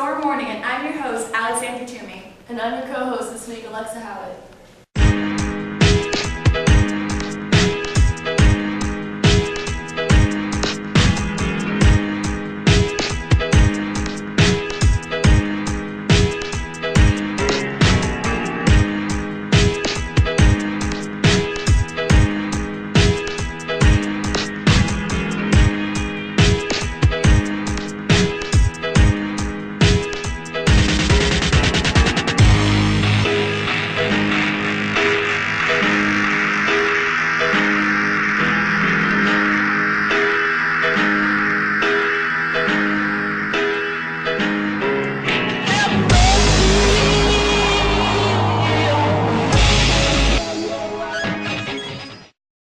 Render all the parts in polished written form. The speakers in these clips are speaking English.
Score Morning, and I'm your host, Alexandra Toomey. And I'm your co-host this week, Alexa Howard.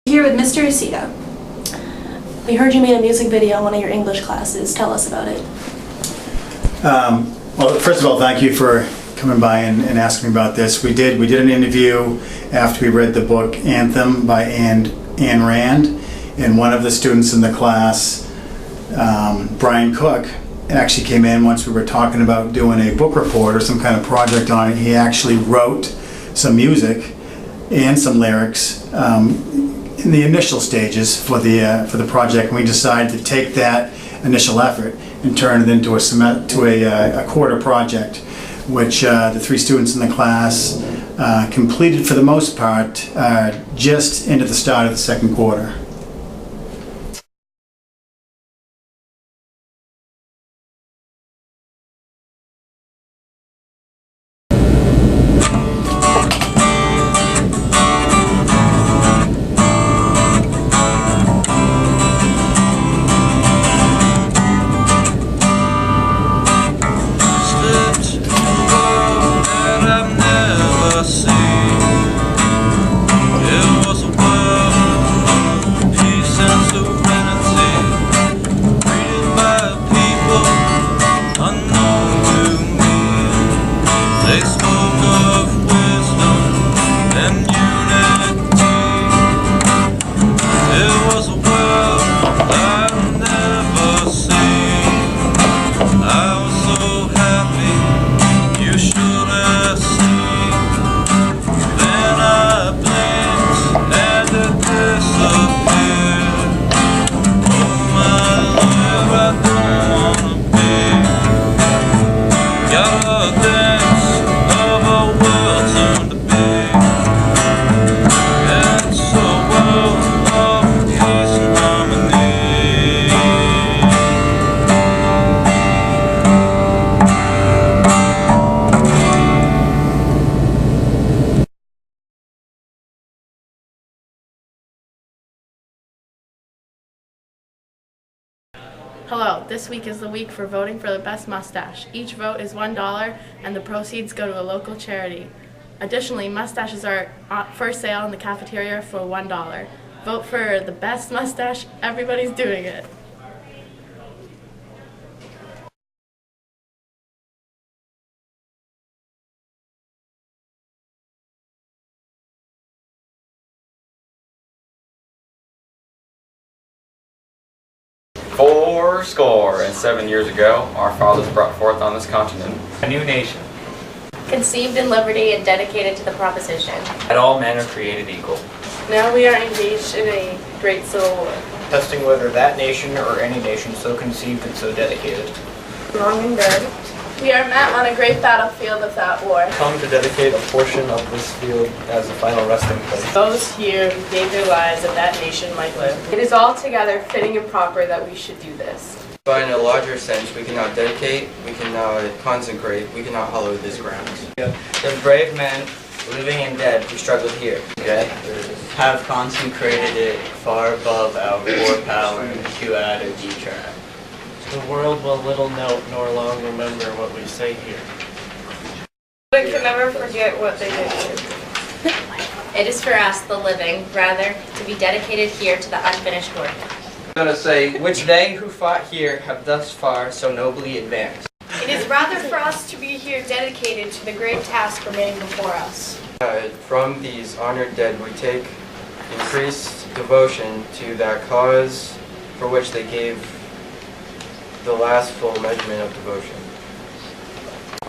Here with Mr. Acita. We heard you made a music video in one of your English classes. Tell us about it. Well, first of all, thank you for coming by and asking me about this. We did an interview after we read the book Anthem by Ayn Rand, and one of the students in the class, Brian Cook, actually came in once we were talking about doing a book report or some kind of project on it. He actually wrote some music and some lyrics in the initial stages for the project, and we decided to take that initial effort and turn it into a quarter project, which the three students in the class completed for the most part just into the start of the second quarter. Hello, this week is the week for voting for the best mustache. Each vote is $1 and the proceeds go to a local charity. Additionally, mustaches are for sale in the cafeteria for $1. Vote for the best mustache. Everybody's doing it. Fourscore and 7 years ago, our fathers brought forth on this continent a new nation, conceived in liberty and dedicated to the proposition that all men are created equal. Now we are engaged in a great civil war. Testing whether that nation or any nation so conceived and so dedicated. Long and good. We are met on a great battlefield without war. Come to dedicate a portion of this field as a final resting place. Those here who gave their lives that that nation might live. It is altogether fitting and proper that we should do this. But in a larger sense, we cannot dedicate, we cannot consecrate, we cannot hallow this ground. The brave men, living and dead, who struggled here, have consecrated it far above our poor power to add or detract. The world will little note nor long remember what we say here. They can never forget what they did here. It is for us, the living, rather, to be dedicated here to the unfinished work. I'm going to say, which they who fought here have thus far so nobly advanced. It is rather for us to be here dedicated to the great task remaining before us. From these honored dead, we take increased devotion to that cause for which they gave the last full measurement of devotion.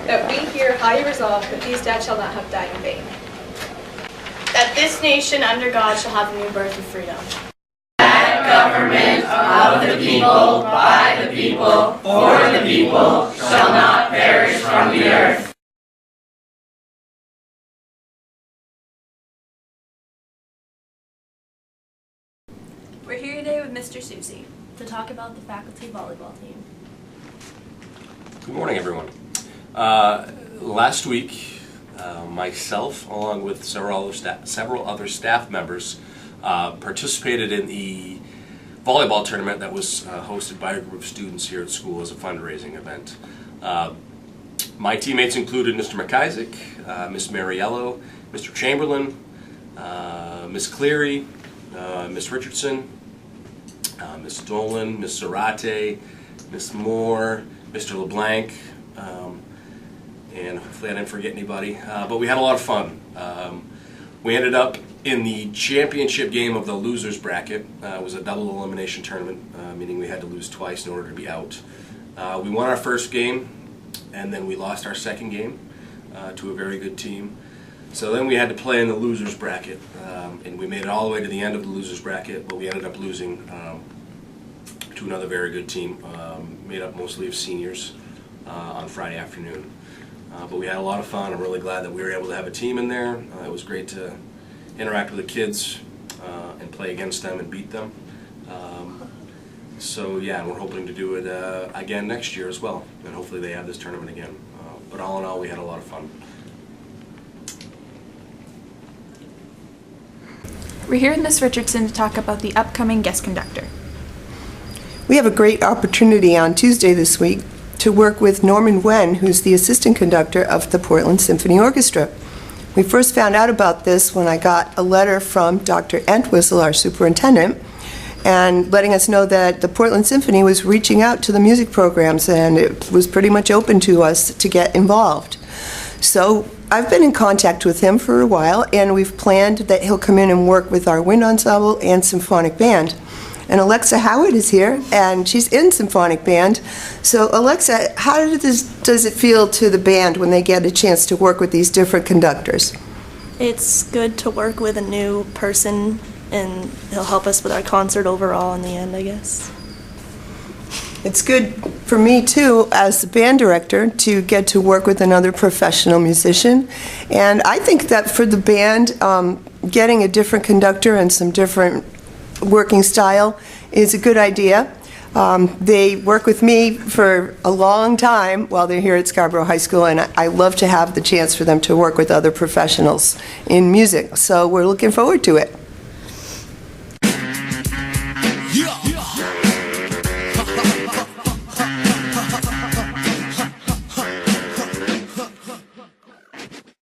that we here highly resolve that these dead shall not have died in vain. That this nation under God shall have a new birth of freedom. Government of the people, by the people, for the people, shall not perish from the earth. We're here today with Mr. Susie to talk about the faculty volleyball team. Good morning, everyone. Last week, myself, along with several other staff members, participated in the volleyball tournament that was hosted by a group of students here at school as a fundraising event. My teammates included Mr. McIsaac, Miss Mariello, Mr. Chamberlain, Miss Cleary, Miss Richardson, Miss Dolan, Miss Zarate, Miss Moore, Mr. LeBlanc, and hopefully I didn't forget anybody, but we had a lot of fun. We ended up in the championship game of the losers bracket. It was a double elimination tournament, meaning we had to lose twice in order to be out. We won our first game, and then we lost our second game to a very good team. So then we had to play in the losers bracket, and we made it all the way to the end of the losers bracket, but we ended up losing to another very good team, made up mostly of seniors on Friday afternoon. But we had a lot of fun. I'm really glad that we were able to have a team in there. It was great to interact with the kids and play against them and beat them. So yeah, we're hoping to do it again next year as well, and hopefully they have this tournament again. But all in all, we had a lot of fun. We're here with Ms. Richardson to talk about the upcoming guest conductor. We have a great opportunity on Tuesday this week to work with Norman Wen, who's the assistant conductor of the Portland Symphony Orchestra. We first found out about this when I got a letter from Dr. Entwistle, our superintendent, and letting us know that the Portland Symphony was reaching out to the music programs, and it was pretty much open to us to get involved. So I've been in contact with him for a while, and we've planned that he'll come in and work with our wind ensemble and symphonic band. And Alexa Howard is here, and she's in symphonic band. So Alexa, how does it feel to the band when they get a chance to work with these different conductors? It's good to work with a new person, and he'll help us with our concert overall in the end, I guess. It's good for me, too, as the band director, to get to work with another professional musician. And I think that for the band, getting a different conductor and some different working style is a good idea. They work with me for a long time while they're here at Scarborough High School, and I love to have the chance for them to work with other professionals in music. So we're looking forward to it.